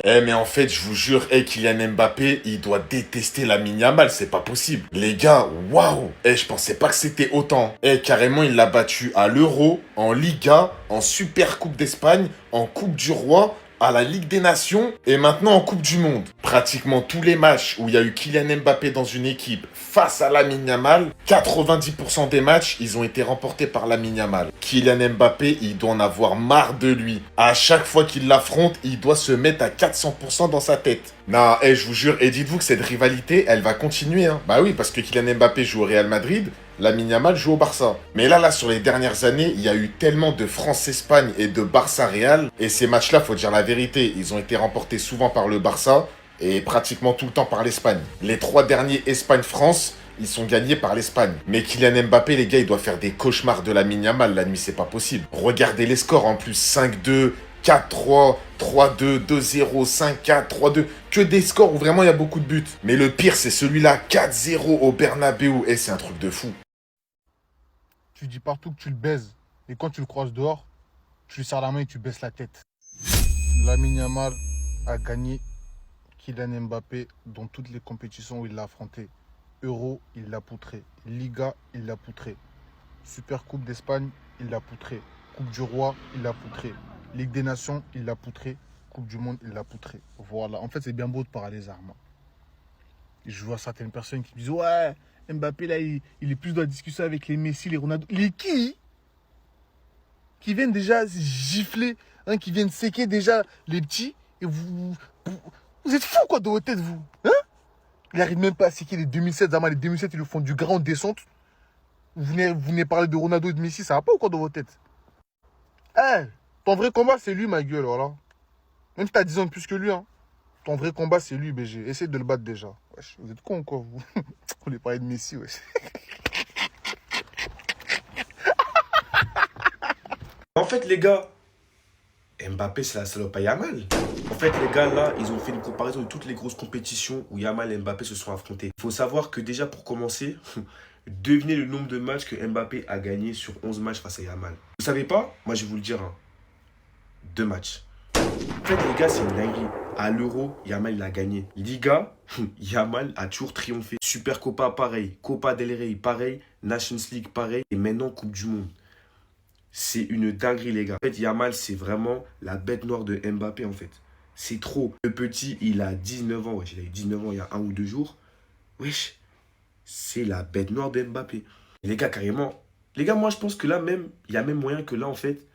Mais en fait, je vous jure, Kylian Mbappé, il doit détester Lamine Yamal, c'est pas possible. Les gars, waouh. Je pensais pas que c'était autant. Carrément, il l'a battu à l'Euro, en Liga, en Super Coupe d'Espagne, en Coupe du Roi, à la Ligue des Nations et maintenant en Coupe du Monde. Pratiquement tous les matchs où il y a eu Kylian Mbappé dans une équipe face à Lamine Yamal, 90% des matchs, ils ont été remportés par Lamine Yamal. Kylian Mbappé, il doit en avoir marre de lui. À chaque fois qu'il l'affronte, il doit se mettre à 400% dans sa tête. Non, je vous jure, et dites-vous que cette rivalité, elle va continuer. Hein. Bah oui, parce que Kylian Mbappé joue au Real Madrid, Lamine Yamal joue au Barça. Mais là, sur les dernières années, il y a eu tellement de France-Espagne et de Barça-Real. Et ces matchs-là, faut dire la vérité, ils ont été remportés souvent par le Barça et pratiquement tout le temps par l'Espagne. Les 3 derniers Espagne-France, ils sont gagnés par l'Espagne. Mais Kylian Mbappé, les gars, il doit faire des cauchemars de Lamine Yamal la nuit, c'est pas possible. Regardez les scores en plus, 5-2, 4-3, 3-2, 2-0, 5-4, 3-2. Que des scores où vraiment il y a beaucoup de buts. Mais le pire, c'est celui-là, 4-0 au Bernabeu. C'est un truc de fou. Tu dis partout que tu le baises. Et quand tu le croises dehors, tu lui serres la main et tu baisses la tête. Lamine Yamal a gagné Kylian Mbappé dans toutes les compétitions où il l'a affronté. Euro, il l'a poutré. Liga, il l'a poutré. Super Coupe d'Espagne, il l'a poutré. Coupe du Roi, il l'a poutré. Ligue des Nations, il l'a poutré. Coupe du Monde, il l'a poutré. Voilà. En fait, c'est bien beau de parler les armes. Et je vois certaines personnes qui me disent ouais, Mbappé, là, il est plus dans la discussion avec les Messi, les Ronaldo. Les qui viennent déjà gifler, hein, qui viennent séquer déjà les petits. Et vous êtes fous, quoi, de votre tête, vous. Hein? Il n'arrive même pas à séquer les 2007. Zama, les 2007, ils le font du grand en descente. Vous venez parler de Ronaldo et de Messi, ça va pas ou quoi, dans votre tête? Ton vrai combat, c'est lui, ma gueule, voilà. Même si t'as 10 ans de plus que lui, hein. Ton vrai combat, c'est lui, BG. Essaye de le battre déjà. Wesh, vous êtes con, quoi, vous. On voulait parler de Messi, wesh. En fait, les gars, Mbappé, c'est la salope à Yamal. En fait, les gars, là, ils ont fait une comparaison de toutes les grosses compétitions où Yamal et Mbappé se sont affrontés. Il faut savoir que déjà, pour commencer, devinez le nombre de matchs que Mbappé a gagné sur 11 matchs face à Yamal. Vous savez pas? Moi, je vais vous le dire. 2 matchs. En fait, les gars, c'est une dinguerie. À l'Euro, Yamal l'a gagné. Liga, Yamal a toujours triomphé. Super Copa, pareil. Copa del Rey, pareil. Nations League, pareil. Et maintenant, Coupe du Monde. C'est une dinguerie, les gars. En fait, Yamal, c'est vraiment la bête noire de Mbappé, en fait. C'est trop. Le petit, il a 19 ans. Wesh, il a eu 19 ans il y a 1 ou 2 jours. Wesh, c'est la bête noire de Mbappé. Et les gars, carrément. Les gars, moi, je pense que là, même, il y a même moyen que là, en fait,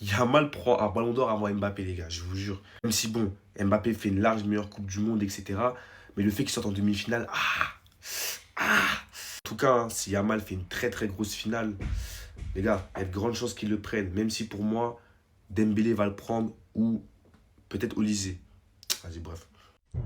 Yamal prend un ballon d'or avant Mbappé, les gars, je vous jure. Même si, bon, Mbappé fait une large meilleure Coupe du Monde, etc. Mais le fait qu'il sorte en demi-finale, En tout cas, hein, si Yamal fait une très très grosse finale, les gars, il y a de grandes chances qu'il le prenne. Même si pour moi, Dembélé va le prendre ou peut-être Olysée. Vas-y, bref.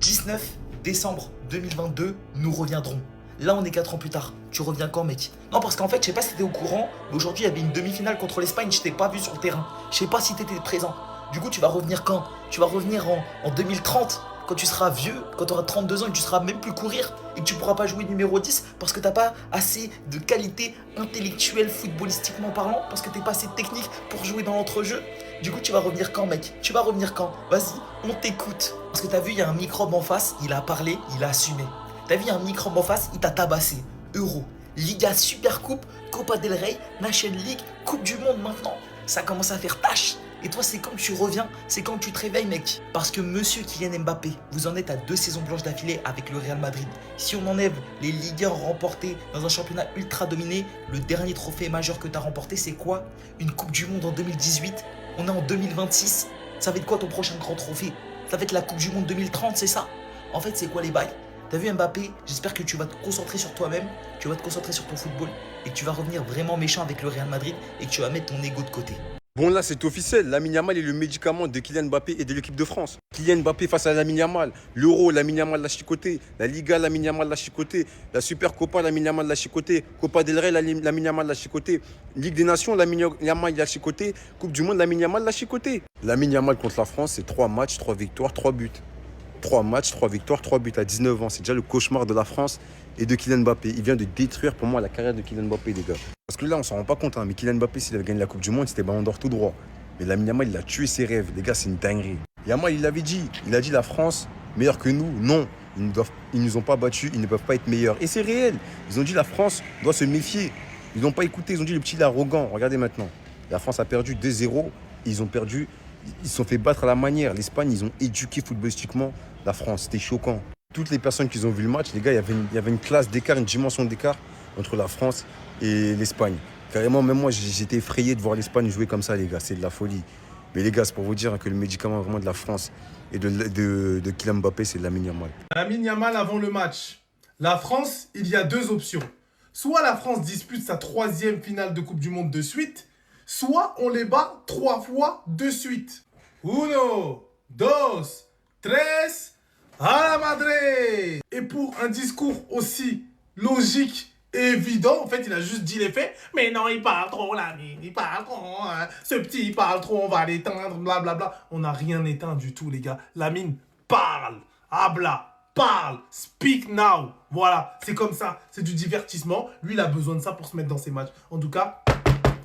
19 décembre 2022, nous reviendrons. Là, on est 4 ans plus tard. Tu reviens quand, mec? Non, parce qu'en fait, je sais pas si t'étais au courant, mais aujourd'hui, il y avait une demi-finale contre l'Espagne. Je t'ai pas vu sur le terrain. Je sais pas si t'étais présent. Du coup, tu vas revenir quand? Tu vas revenir en 2030, quand tu seras vieux, quand tu auras 32 ans et que tu seras même plus courir et que tu pourras pas jouer numéro 10 parce que t'as pas assez de qualité intellectuelle footballistiquement parlant, parce que t'es pas assez technique pour jouer dans l'entrejeu. Du coup, tu vas revenir quand, mec? Tu vas revenir quand? Vas-y, on t'écoute. Parce que t'as vu, il y a un microbe en face, il a parlé, il a assumé. T'as vu, il y a un microbe en face, il t'a tabassé. Euro, Liga, Super Coupe, Copa del Rey, Nation League, Coupe du Monde maintenant. Ça commence à faire tâche. Et toi, c'est quand tu reviens, c'est quand tu te réveilles, mec. Parce que monsieur Kylian Mbappé, vous en êtes à 2 saisons blanches d'affilée avec le Real Madrid. Si on enlève les Ligue 1 remportés dans un championnat ultra dominé, le dernier trophée majeur que tu as remporté, c'est quoi? Une Coupe du Monde en 2018. On est en 2026. Ça va être quoi ton prochain grand trophée? Ça va être la Coupe du Monde 2030, c'est ça? En fait, c'est quoi les bails? T'as vu Mbappé? J'espère que tu vas te concentrer sur toi-même, tu vas te concentrer sur ton football et que tu vas revenir vraiment méchant avec le Real Madrid et que tu vas mettre ton ego de côté. Bon là c'est officiel, Lamine Yamal est le médicament de Kylian Mbappé et de l'équipe de France. Kylian Mbappé face à Lamine Yamal, l'Euro, Lamine Yamal l'a chicoté, la Liga, Lamine Yamal l'a chicoté, la Super Copa, Lamine Yamal l'a chicoté, Copa del Rey, Lamine Yamal l'a chicoté, Ligue des Nations, Lamine Yamal l'a chicoté, Coupe du Monde, Lamine Yamal l'a chicoté. Lamine Yamal contre la France, c'est 3 matchs, 3 victoires, 3 buts. 3 matchs, 3 victoires, 3 buts à 19 ans. C'est déjà le cauchemar de la France et de Kylian Mbappé. Il vient de détruire pour moi la carrière de Kylian Mbappé, les gars. Parce que là, on s'en rend pas compte, hein, mais Kylian Mbappé, s'il avait gagné la Coupe du Monde, c'était ballon d'or tout droit. Mais Lamine Yamal, il a tué ses rêves. Les gars, c'est une dinguerie. Yamal, il l'avait dit. Il a dit la France, meilleure que nous. Non, ils nous ont pas battus, ils ne peuvent pas être meilleurs. Et c'est réel. Ils ont dit la France doit se méfier. Ils n'ont pas écouté, ils ont dit le petit il est arrogant. Regardez maintenant. La France a perdu 2-0. Ils ont perdu, ils se sont fait battre à la manière. L'Espagne, ils ont éduqué footballistiquement la France. C'était choquant. Toutes les personnes qui ont vu le match, les gars, il y avait une classe d'écart, une dimension d'écart entre la France et l'Espagne. Carrément, même moi, j'étais effrayé de voir l'Espagne jouer comme ça, les gars. C'est de la folie. Mais les gars, c'est pour vous dire que le médicament vraiment de la France et de Kylian Mbappé, c'est de Lamine Yamal. Lamine Yamal avant le match. La France, il y a deux options. Soit la France dispute sa 3e finale de Coupe du Monde de suite, soit on les bat 3 fois de suite. Uno, dos, tres, a la madre. Et pour un discours aussi logique et évident, en fait, il a juste dit les faits. Mais non, il parle trop, Lamine, il parle trop. Hein. Ce petit, il parle trop, on va l'éteindre, blablabla. On n'a rien éteint du tout, les gars. Lamine parle, habla. Parle, speak now. Voilà, c'est comme ça, c'est du divertissement. Lui, il a besoin de ça pour se mettre dans ses matchs. En tout cas,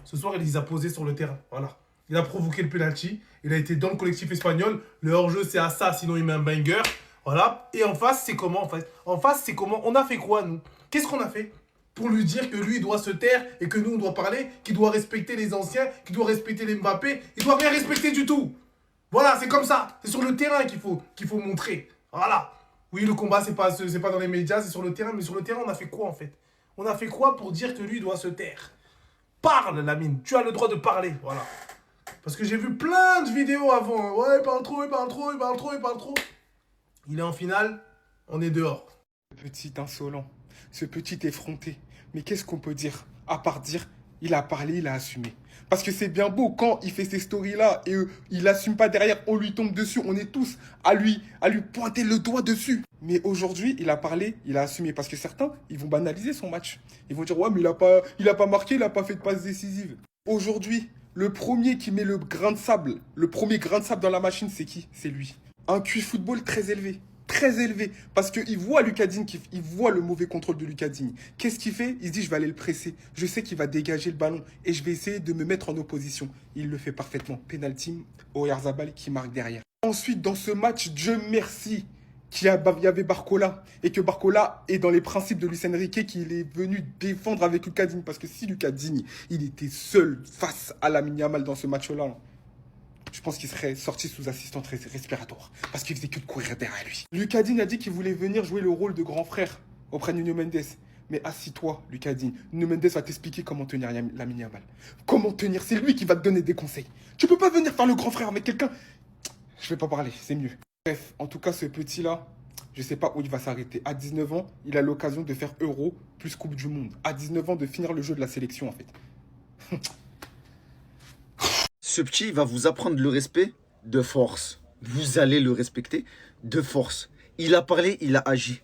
ce soir, il les a posés sur le terrain. Voilà. Il a provoqué le penalty. Il a été dans le collectif espagnol. Le hors-jeu, c'est à ça, sinon il met un banger. Voilà. Et en face, c'est comment en fait? En face, c'est comment? On a fait quoi, nous? Qu'est-ce qu'on a fait pour lui dire que lui, il doit se taire et que nous, on doit parler, qu'il doit respecter les anciens, qu'il doit respecter les Mbappé? Il doit rien respecter du tout. Voilà, c'est comme ça. C'est sur le terrain qu'il faut montrer. Voilà. Oui, le combat, c'est pas dans les médias, c'est sur le terrain. Mais sur le terrain, on a fait quoi, en fait? On a fait quoi pour dire que lui doit se taire? Parle, Lamine. Tu as le droit de parler. Voilà. Parce que j'ai vu plein de vidéos avant. Ouais, il parle trop, il parle trop, il parle trop, il parle trop. Il est en finale, on est dehors. Ce petit insolent, ce petit effronté. Mais qu'est-ce qu'on peut dire? À part dire, il a parlé, il a assumé. Parce que c'est bien beau quand il fait ces stories-là et il n'assume pas derrière, on lui tombe dessus, on est tous à lui pointer le doigt dessus. Mais aujourd'hui, il a parlé, il a assumé. Parce que certains, ils vont banaliser son match. Ils vont dire, ouais, mais il a pas marqué, il a pas fait de passe décisive. Aujourd'hui, le premier qui met le grain de sable, le premier grain de sable dans la machine, c'est qui? C'est lui. Un QI football très élevé. Très élevé, parce qu'il voit Lucas Digne, il voit le mauvais contrôle de Lucas Digne. Qu'est-ce qu'il fait? Il se dit, je vais aller le presser. Je sais qu'il va dégager le ballon et je vais essayer de me mettre en opposition. Il le fait parfaitement. Penalty, Oyarzabal qui marque derrière. Ensuite, dans ce match, Dieu merci qu'il y avait Barcola et que Barcola est dans les principes de Luis Enrique qu'il est venu défendre avec Lucas Digne. Parce que si Lucas Digne, il était seul face à Lamine Yamal dans ce match-là, je pense qu'il serait sorti sous assistance respiratoire. Parce qu'il faisait que de courir derrière lui. Lucas Digne a dit qu'il voulait venir jouer le rôle de grand frère auprès de Nuno Mendes. Mais assis-toi, Lucas Digne. Nuno Mendes va t'expliquer comment tenir Lamine Yamal. Comment tenir? C'est lui qui va te donner des conseils. Tu peux pas venir faire le grand frère avec quelqu'un. Je vais pas parler, c'est mieux. Bref, en tout cas, ce petit-là, je sais pas où il va s'arrêter. À 19 ans, il a l'occasion de faire Euro plus Coupe du Monde. À 19 ans, de finir le jeu de la sélection, en fait. Ce petit va vous apprendre le respect de force. Vous allez le respecter de force. Il a parlé, il a agi.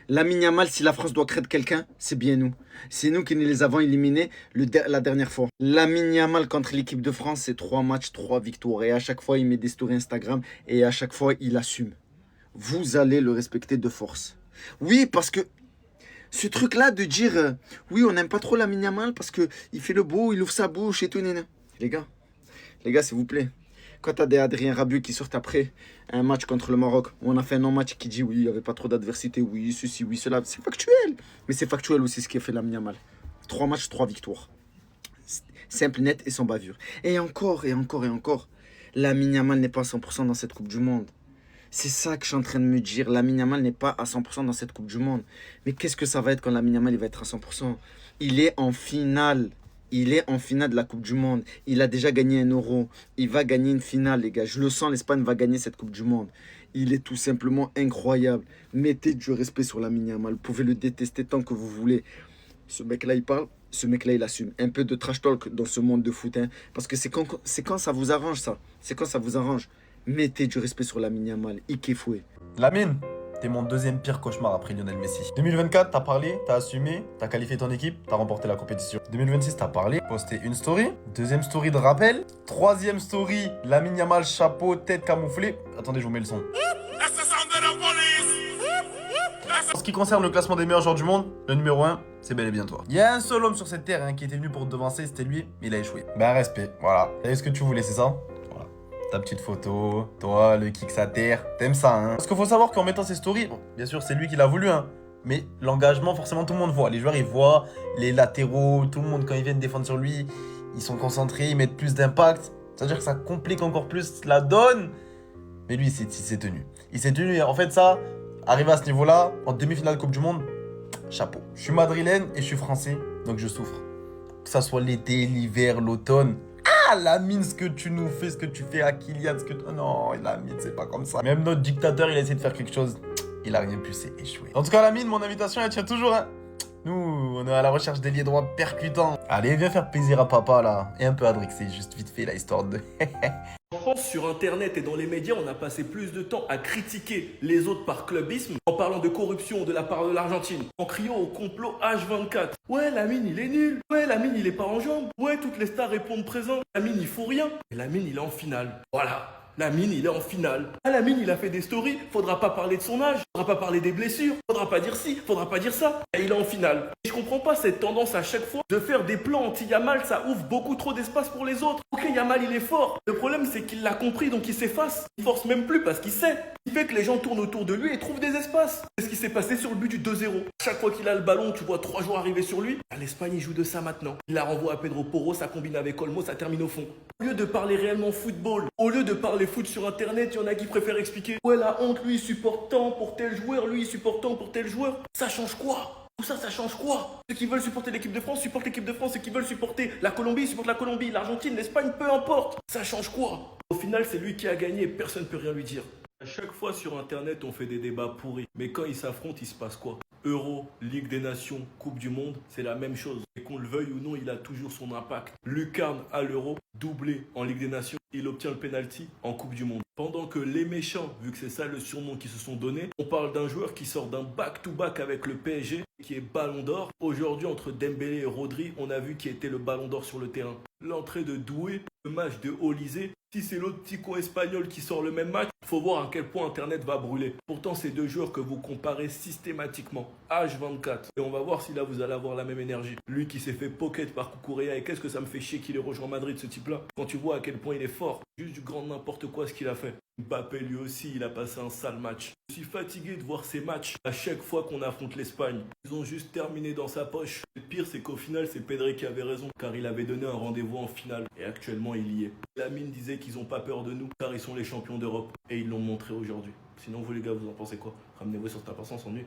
Lamine Yamal, si la France doit craindre quelqu'un, c'est bien nous. C'est nous qui les avons éliminés la dernière fois. Lamine Yamal contre l'équipe de France, c'est 3 matchs, 3 victoires. Et à chaque fois, il met des stories Instagram et à chaque fois, il assume. Vous allez le respecter de force. Oui, parce que ce truc-là de dire oui, on n'aime pas trop Lamine Yamal parce qu'il fait le beau, il ouvre sa bouche et tout. Les gars, s'il vous plaît, quand t'as des Adrien Rabiot qui sortent après un match contre le Maroc, où on a fait un non-match qui dit oui, il n'y avait pas trop d'adversité, oui, ceci, oui, cela, c'est factuel. Mais c'est factuel aussi ce qui a fait Lamine Yamal. 3 matchs, 3 victoires. Simple, net et sans bavure. Et encore, Lamine Yamal n'est pas à 100% dans cette Coupe du Monde. C'est ça que je suis en train de me dire. Lamine Yamal n'est pas à 100% dans cette Coupe du Monde. Mais qu'est-ce que ça va être quand Lamine Yamal il va être à 100%? Il est en finale. Il est en finale de la Coupe du Monde. Il a déjà gagné un Euro. Il va gagner une finale, les gars. Je le sens, l'Espagne va gagner cette Coupe du Monde. Il est tout simplement incroyable. Mettez du respect sur Lamine Yamal. Vous pouvez le détester tant que vous voulez. Ce mec-là, il parle. Ce mec-là, il assume. Un peu de trash talk dans ce monde de foot. Hein, parce que c'est quand ça vous arrange, ça. C'est quand ça vous arrange. Mettez du respect sur Lamine Yamal. Ikefoué. Lamine, t'es mon deuxième pire cauchemar après Lionel Messi. 2024, t'as parlé, t'as assumé, t'as qualifié ton équipe, t'as remporté la compétition. 2026, t'as parlé, posté une story, deuxième story de rappel, troisième story, Lamine Yamal, chapeau, tête camouflée. Attendez, je vous mets le son. En ce qui concerne le classement des meilleurs joueurs du monde, le numéro 1, c'est bel et bien toi. Il y a un seul homme sur cette terre qui était venu pour te devancer, c'était lui, mais il a échoué. Ben respect, voilà. T'as eu ce que tu voulais, c'est ça? Voilà. ta petite photo, toi, le kick à terre, t'aimes ça, hein. Parce qu'il faut savoir qu'en mettant ses stories, bon, bien sûr, c'est lui qui l'a voulu, hein. Mais l'engagement, forcément, tout le monde voit. Les joueurs, ils voient, les latéraux, tout le monde, quand ils viennent défendre sur lui, ils sont concentrés, ils mettent plus d'impact. C'est-à-dire que ça complique encore plus la donne. Mais lui, il s'est tenu. Il s'est tenu. En fait, ça, arrivé à ce niveau-là, en demi-finale Coupe du Monde, chapeau. Je suis madrilène et je suis français, donc je souffre. Que ça soit l'été, l'hiver, l'automne. Ah, Lamine, ce que tu nous fais, ce que tu fais à Kylian, ce que... Oh non, Lamine, c'est pas comme ça. Même notre dictateur, il a essayé de faire quelque chose. Il a rien pu, c'est échoué. En tout cas, Lamine, mon invitation, elle tient toujours, hein. Nous, on est à la recherche d'ailier droit percutant. Allez, viens faire plaisir à papa, là. Et un peu à Drixé, juste vite fait, la histoire de... En France, sur Internet et dans les médias, on a passé plus de temps à critiquer les autres par clubisme, en parlant de corruption de la part de l'Argentine, en criant au complot H24. Ouais, Lamine, il est nul. Ouais, Lamine, il est pas en jambes. Ouais, toutes les stars répondent présent. Lamine, il faut rien. Et Lamine, il est en finale. Voilà. Lamine, il est en finale. Ah, Lamine, il a fait des stories. Faudra pas parler de son âge. Faudra pas parler des blessures. Faudra pas dire ci. Faudra pas dire ça. Et il est en finale. Et je comprends pas cette tendance à chaque fois de faire des plans anti-Yamal. Ça ouvre beaucoup trop d'espace pour les autres. Ok, Yamal, il est fort. Le problème, c'est qu'il l'a compris, donc il s'efface. Il force même plus parce qu'il sait. Il fait que les gens tournent autour de lui et trouvent des espaces. C'est ce qui s'est passé sur le but du 2-0. Chaque fois qu'il a le ballon, tu vois 3 joueurs arriver sur lui. L'Espagne, il joue de ça maintenant. Il la renvoie à Pedro Porro, ça combine avec Olmo, ça termine au fond. Au lieu de parler réellement football, au lieu de parler foot sur Internet, il y en a qui préfèrent expliquer. Ouais, la honte, lui, il supporte tant pour tel joueur, lui, il supporte tant pour tel joueur. Ça change quoi? Tout ça, ça change quoi? Ceux qui veulent supporter l'équipe de France supportent l'équipe de France. Ceux qui veulent supporter la Colombie supportent la Colombie. L'Argentine, l'Espagne, peu importe. Ça change quoi? Au final, c'est lui qui a gagné et personne ne peut rien lui dire. À chaque fois sur Internet, on fait des débats pourris. Mais quand ils s'affrontent, il se passe quoi? Euro, Ligue des Nations, Coupe du Monde, c'est la même chose. Et qu'on le veuille ou non, il a toujours son impact. Lucarne à l'Euro, doublé en Ligue des Nations, il obtient le penalty en Coupe du Monde. Pendant que les méchants, vu que c'est ça le surnom qu'ils se sont donné, on parle d'un joueur qui sort d'un back-to-back avec le PSG, qui est Ballon d'Or. Aujourd'hui, entre Dembélé et Rodri, on a vu qui était le Ballon d'Or sur le terrain. L'entrée de Doué, le match de Olysée. Si c'est l'autre petit con espagnol qui sort le même match, il faut voir à quel point Internet va brûler. Pourtant, c'est deux joueurs que vous comparez systématiquement. H24. Et on va voir si là, vous allez avoir la même énergie. Lui qui s'est fait pocket par Cucurella. Et qu'est-ce que ça me fait chier qu'il ait rejoint Madrid, ce type-là. Quand tu vois à quel point il est fort. Juste du grand n'importe quoi ce qu'il a fait. Mbappé lui aussi, il a passé un sale match. Je suis fatigué de voir ces matchs à chaque fois qu'on affronte l'Espagne. Ils ont juste terminé dans sa poche. Le pire, c'est qu'au final, c'est Pedri qui avait raison, car il avait donné un rendez-vous en finale. Et actuellement, il y est. Lamine disait qu'ils n'ont pas peur de nous, car ils sont les champions d'Europe. Et ils l'ont montré aujourd'hui. Sinon, vous les gars, vous en pensez quoi? Ramenez-vous sur Tapin sans s'ennuyer.